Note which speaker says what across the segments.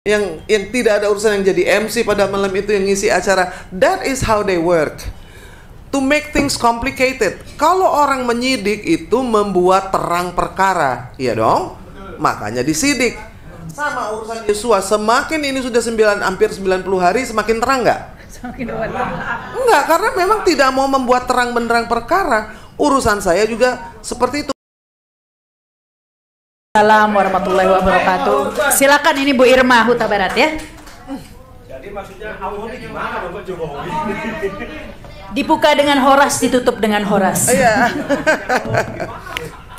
Speaker 1: yang tidak ada urusan yang jadi MC pada malam itu, yang ngisi acara. That is how they work. To make things complicated. Kalau orang menyidik itu membuat terang perkara, iya dong? Makanya disidik. Sama urusan Yosua, semakin ini sudah hampir 90 hari, semakin terang nggak?
Speaker 2: Semakin kuat.
Speaker 1: Enggak, karena memang tidak mau membuat terang benderang perkara. Urusan saya juga seperti itu.
Speaker 2: Assalamualaikum warahmatullahi wabarakatuh. Silakan, ini Bu Irma Huta Barat ya.
Speaker 3: Jadi maksudnya awalnya gimana Bapak Jokowi?
Speaker 2: Dibuka dengan horas, ditutup dengan horas.
Speaker 1: Iya.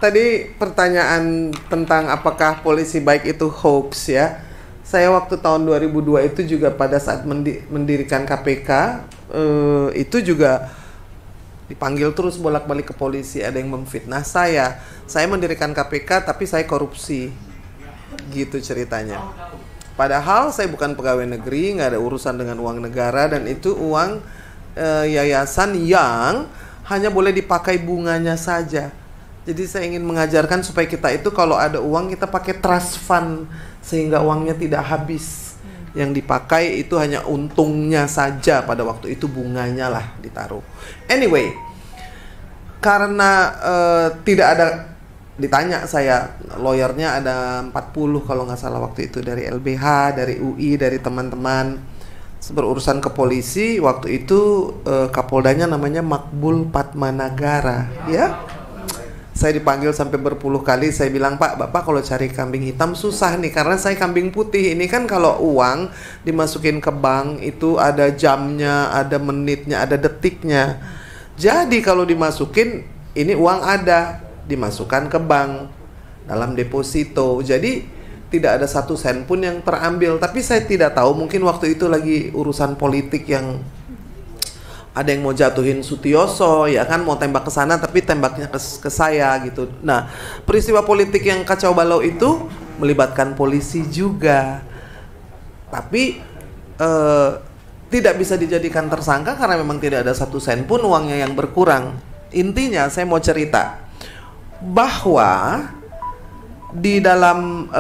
Speaker 1: Tadi pertanyaan tentang apakah polisi baik itu hoax ya. Saya waktu tahun 2002 itu juga pada saat mendirikan KPK itu juga dipanggil terus bolak-balik ke polisi, ada yang memfitnah saya. Saya mendirikan KPK tapi saya korupsi. Gitu ceritanya. Padahal saya bukan pegawai negeri, nggak ada urusan dengan uang negara, dan itu uang yayasan yang hanya boleh dipakai bunganya saja. Jadi saya ingin mengajarkan supaya kita itu kalau ada uang kita pakai trust fund sehingga uangnya tidak habis. Yang dipakai itu hanya untungnya saja, pada waktu itu bunganya lah ditaruh. Anyway, karena tidak ada, ditanya saya, lawyernya ada 40 kalau nggak salah waktu itu, dari LBH, dari UI, dari teman-teman berurusan ke polisi. Waktu itu Kapoldanya namanya Makbul Padmanagara, ya. Saya dipanggil sampai berpuluh kali. Saya bilang, Pak, Bapak kalau cari kambing hitam susah nih, karena saya kambing putih. Ini kan kalau uang dimasukin ke bank itu ada jamnya, ada menitnya, ada detiknya. Jadi kalau dimasukin, ini uang ada, dimasukkan ke bank dalam deposito. Jadi tidak ada 1 sen pun yang terambil. Tapi saya tidak tahu, mungkin waktu itu lagi urusan politik yang ada yang mau jatuhin Sutioso, ya kan, mau tembak ke sana tapi tembaknya ke saya gitu. Nah, peristiwa politik yang kacau balau itu melibatkan polisi juga. Tapi tidak bisa dijadikan tersangka karena memang tidak ada 1 sen pun uangnya yang berkurang. Intinya saya mau cerita bahwa di dalam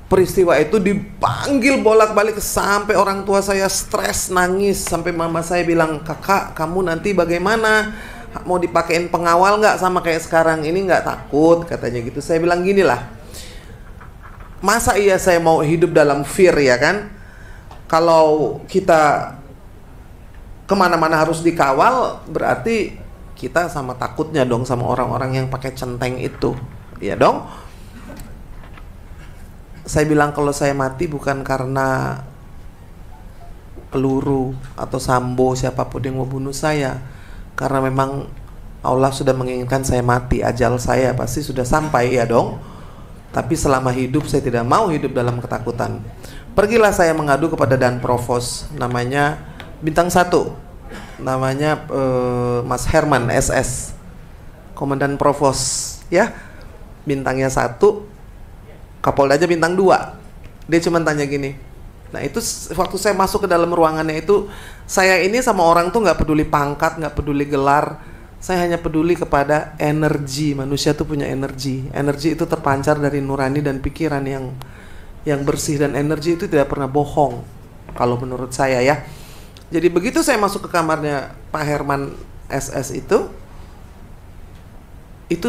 Speaker 1: peristiwa itu dipanggil bolak-balik sampai orang tua saya stres, nangis, sampai mama saya bilang, kakak kamu nanti bagaimana, mau dipakein pengawal nggak sama kayak sekarang ini, nggak takut katanya gitu. Saya bilang gini lah, masa iya saya mau hidup dalam fear, ya kan? Kalau kita kemana-mana harus dikawal, berarti kita sama takutnya dong sama orang-orang yang pakai centeng itu, ya dong. Saya bilang kalau saya mati bukan karena peluru atau Sambo, siapapun yang mau bunuh saya, karena memang Allah sudah menginginkan saya mati, ajal saya pasti sudah sampai, ya dong. Tapi selama hidup saya tidak mau hidup dalam ketakutan. Pergilah saya mengadu kepada Dan Provos, namanya bintang 1, namanya Mas Herman SS, Komandan Provos, ya, bintangnya 1. Kapolda aja bintang 2. Dia cuma tanya gini. Nah itu waktu saya masuk ke dalam ruangannya itu, saya ini sama orang tuh nggak peduli pangkat, nggak peduli gelar. Saya hanya peduli kepada energi. Manusia tuh punya energi. Energi itu terpancar dari nurani dan pikiran yang bersih, dan energi itu tidak pernah bohong kalau menurut saya, ya. Jadi begitu saya masuk ke kamarnya Pak Herman SS itu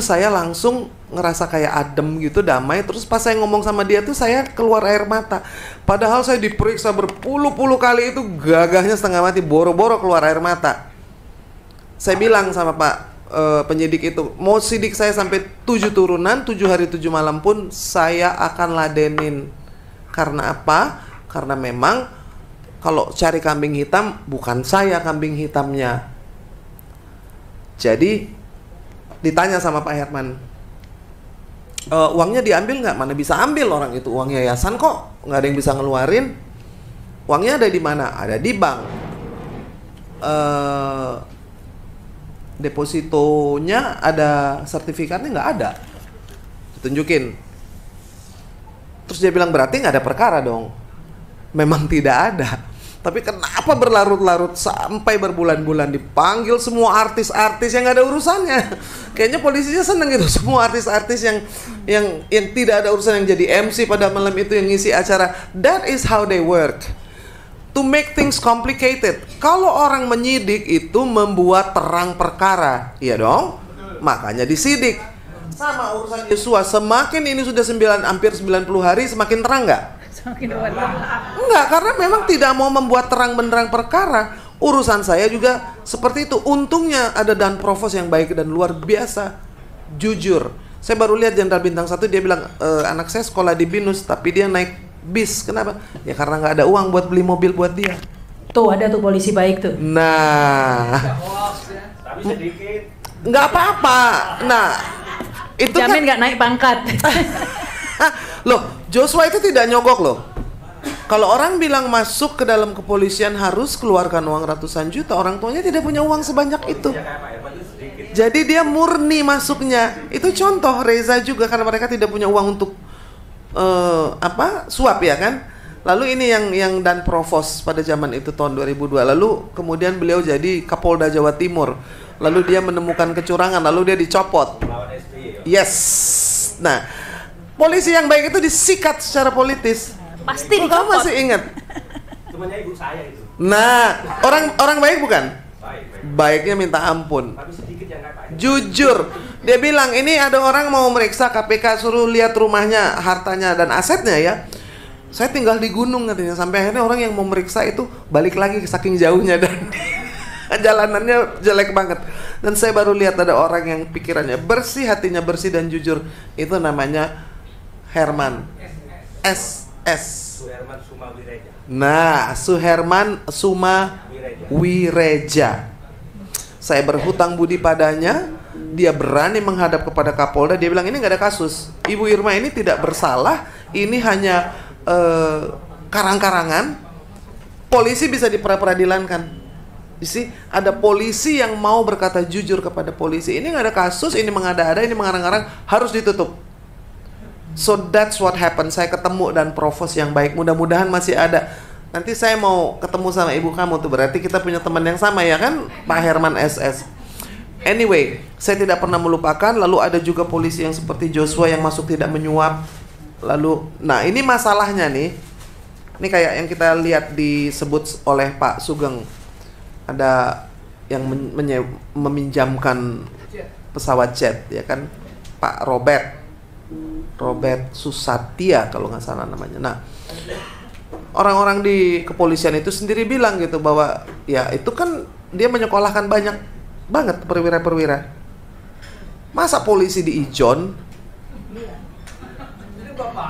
Speaker 1: saya langsung ngerasa kayak adem gitu, damai. Terus pas saya ngomong sama dia tuh saya keluar air mata. Padahal saya diperiksa berpuluh-puluh kali, itu gagahnya setengah mati, boro-boro keluar air mata. Saya bilang sama Pak penyidik itu, mau sidik saya sampai 7 turunan, 7 hari 7 malam pun saya akan ladenin. Karena apa? Karena memang kalau cari kambing hitam, bukan saya kambing hitamnya. Jadi ditanya sama Pak Herman, uangnya diambil nggak? Mana bisa ambil, orang itu uang yayasan kok, nggak ada yang bisa ngeluarin. Uangnya ada di mana? Ada di bank. Depositonya ada, sertifikatnya nggak ada, ditunjukin. Terus dia bilang, berarti nggak ada perkara dong. Memang tidak ada. Tapi kenapa berlarut-larut sampai berbulan-bulan dipanggil semua artis-artis yang nggak ada urusannya? Kayaknya polisinya seneng gitu, semua artis-artis yang tidak ada urusan yang jadi MC pada malam itu, yang ngisi acara. That is how they work. To make things complicated. Kalau orang menyidik itu membuat terang perkara, iya dong? Makanya disidik. Sama urusan Yosua, semakin ini sudah hampir 90 hari, semakin terang nggak? Enggak, karena memang tidak mau membuat terang benderang perkara. Urusan saya juga seperti itu. Untungnya ada Dan Provos yang baik dan luar biasa, jujur. Saya baru lihat Jenderal Bintang 1, dia bilang, anak saya sekolah di BINUS, tapi dia naik bis. Kenapa? Ya karena nggak ada uang buat beli mobil buat dia.
Speaker 2: Tuh ada tuh polisi baik tuh.
Speaker 1: Nah,
Speaker 3: Tapi sedikit.
Speaker 1: nggak apa-apa. Nah, itu
Speaker 2: Jamin
Speaker 1: kan
Speaker 2: nggak naik pangkat.
Speaker 1: loh, Joshua itu tidak nyogok loh. Kalau orang bilang masuk ke dalam kepolisian harus keluarkan uang ratusan juta, orang tuanya tidak punya uang sebanyak itu. Jadi dia murni masuknya. Itu contoh Reza juga, karena mereka tidak punya uang untuk suap ya kan. Lalu ini yang Dan Provos pada zaman itu tahun 2002. Lalu kemudian beliau jadi Kapolda Jawa Timur. Lalu dia menemukan kecurangan, lalu dia dicopot. Yes. Nah, polisi yang baik itu disikat secara politis.
Speaker 2: Pasti
Speaker 1: Kamu
Speaker 2: dicopot.
Speaker 1: masih ingat?
Speaker 3: Temannya ibu saya itu.
Speaker 1: Nah, orang baik bukan?
Speaker 3: Baik.
Speaker 1: Baiknya minta ampun.
Speaker 3: Tapi sedikit yang nggak baik.
Speaker 1: Jujur, dia bilang ini ada orang mau meriksa KPK, suruh lihat rumahnya, hartanya dan asetnya ya. Saya tinggal di gunung katanya. Sampai akhirnya orang yang mau meriksa itu balik lagi saking jauhnya dan jalanannya jelek banget. Dan saya baru lihat ada orang yang pikirannya bersih, hatinya bersih dan jujur. Itu namanya Herman SS.
Speaker 3: Suherman Suma Wireja.
Speaker 1: Nah, Suherman Suma Wireja. Saya berhutang budi padanya. Dia berani menghadap kepada Kapolda. Dia bilang ini nggak ada kasus. Ibu Irma ini tidak bersalah. Ini hanya karang-karangan. Polisi bisa diperadilankan. Isi ada polisi yang mau berkata jujur kepada polisi. Ini nggak ada kasus. Ini mengada-ada. Ini mengarang-arang. Harus ditutup. So that's what happened. Saya ketemu Dan Provos yang baik. Mudah-mudahan masih ada. Nanti saya mau ketemu sama ibu kamu tuh. Berarti kita punya teman yang sama ya kan, Pak Herman SS. Anyway, saya tidak pernah melupakan. Lalu ada juga polisi yang seperti Joshua yang masuk tidak menyuap. Lalu, nah ini masalahnya nih. Ini kayak yang kita lihat disebut oleh Pak Sugeng. Ada yang meminjamkan pesawat jet ya kan, Pak Robert Susatya kalau nggak salah namanya. Nah, orang-orang di kepolisian itu sendiri bilang gitu bahwa ya itu kan dia menyekolahkan banyak banget perwira-perwira. Masa polisi di Ijon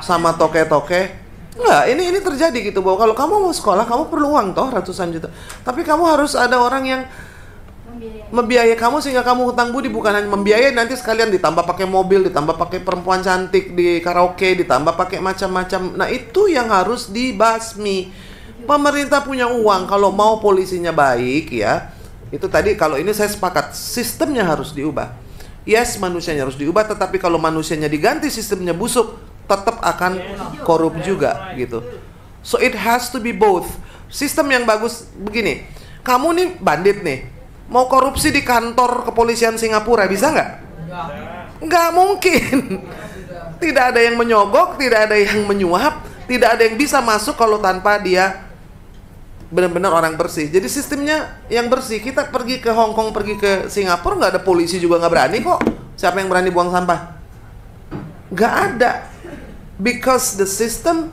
Speaker 1: sama toke-toke? Enggak, ini terjadi gitu bahwa kalau kamu mau sekolah kamu perlu uang toh ratusan juta. Tapi kamu harus ada orang yang membiayai kamu sehingga kamu hutang budi, bukan hanya membiayai nanti sekalian ditambah pakai mobil, ditambah pakai perempuan cantik di karaoke, ditambah pakai macam-macam. Nah, itu yang harus dibasmi. Pemerintah punya uang kalau mau polisinya baik ya. Itu tadi kalau ini saya sepakat, sistemnya harus diubah. Yes, manusianya harus diubah, tetapi kalau manusianya diganti sistemnya busuk, tetap akan korup juga gitu. So it has to be both. Sistem yang bagus begini. Kamu nih bandit nih, mau korupsi di kantor kepolisian Singapura bisa nggak? Nggak mungkin. Tidak ada yang menyogok, tidak ada yang menyuap, tidak ada yang bisa masuk kalau tanpa dia benar-benar orang bersih. Jadi sistemnya yang bersih. Kita pergi ke Hong Kong, pergi ke Singapura, nggak ada polisi juga nggak berani kok. Siapa yang berani buang sampah? Nggak ada. Because the system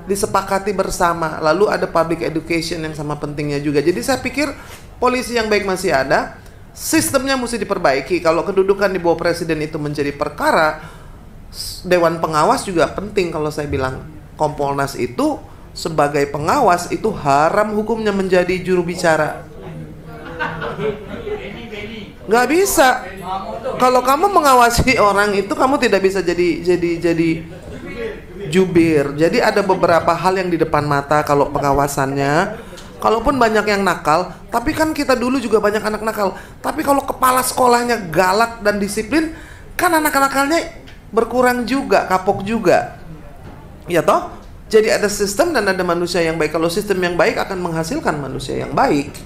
Speaker 1: disepakati bersama. Lalu ada public education yang sama pentingnya juga. Jadi saya pikir polisi yang baik masih ada. Sistemnya mesti diperbaiki. Kalau kedudukan di bawah presiden itu menjadi perkara, Dewan Pengawas juga penting. Kalau saya bilang Kompolnas itu sebagai pengawas itu haram hukumnya menjadi juru bicara. Nggak bisa. Kalau kamu mengawasi orang itu, kamu tidak bisa jadi jubir. Jadi ada beberapa hal yang di depan mata kalau pengawasannya. Kalaupun banyak yang nakal, tapi kan kita dulu juga banyak anak nakal. Tapi kalau kepala sekolahnya galak dan disiplin, kan anak-anakalnya berkurang juga, kapok juga. Ya toh? Jadi ada sistem dan ada manusia yang baik. Kalau sistem yang baik akan menghasilkan manusia yang baik.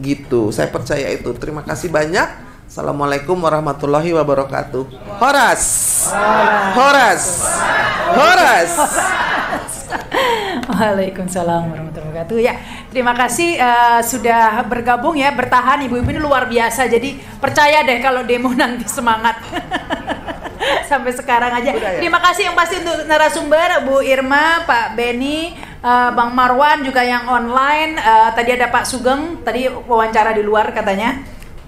Speaker 1: Gitu, saya percaya itu. Terima kasih banyak. Assalamualaikum warahmatullahi wabarakatuh. Horas. Horas. Horas.
Speaker 2: Waalaikumsalam warahmatullahi wabarakatuh. Ya, terima kasih sudah bergabung ya, bertahan ibu-ibu ini luar biasa. Jadi percaya deh kalau demo nanti semangat. Sampai sekarang aja. Terima kasih yang pasti untuk narasumber Bu Irma, Pak Beni, Bang Marwan juga yang online. Tadi ada Pak Sugeng, tadi wawancara di luar katanya.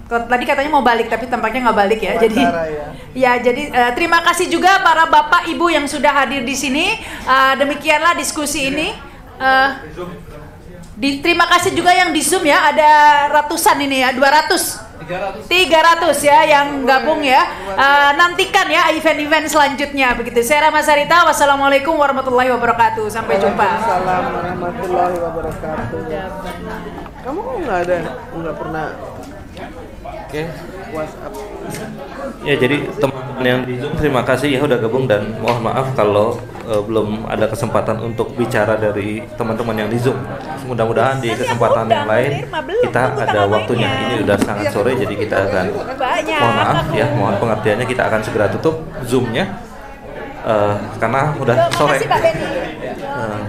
Speaker 2: Tadi katanya mau balik tapi tampaknya nggak balik ya. Jadi terima kasih juga para bapak ibu yang sudah hadir di sini. Demikianlah diskusi ini. Terima kasih juga yang di Zoom ya, ada ratusan ini ya, 300 ya yang gabung ya. Nantikan ya event-event selanjutnya begitu. Saya Rama Sarita, wassalamualaikum warahmatullahi wabarakatuh. Sampai jumpa.
Speaker 1: Waalaikumsalam warahmatullahi wabarakatuh. Kamu nggak pernah WhatsApp.
Speaker 4: Ya, jadi teman-teman yang di Zoom terima kasih ya udah gabung, dan mohon maaf kalau belum ada kesempatan untuk bicara dari teman-teman yang di Zoom. Mudah-mudahan di kesempatan yang lain kita ada waktunya. Ini udah sangat sore, jadi kita akan mohon maaf ya, mohon pengertiannya, kita akan segera tutup Zoom-nya karena udah sore.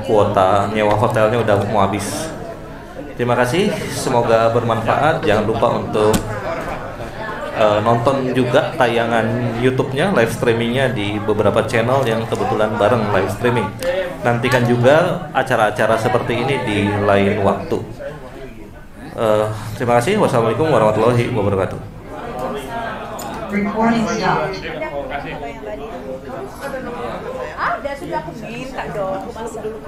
Speaker 4: Kuota nyewa hotelnya udah mau habis. Terima kasih, semoga bermanfaat. Jangan lupa untuk nonton juga tayangan YouTube-nya, live streamingnya di beberapa channel yang kebetulan bareng live streaming. Nantikan juga acara-acara seperti ini di lain waktu. Terima kasih. Wassalamualaikum warahmatullahi wabarakatuh.
Speaker 2: Ada sudah aku minta dong, aku masuk dulu.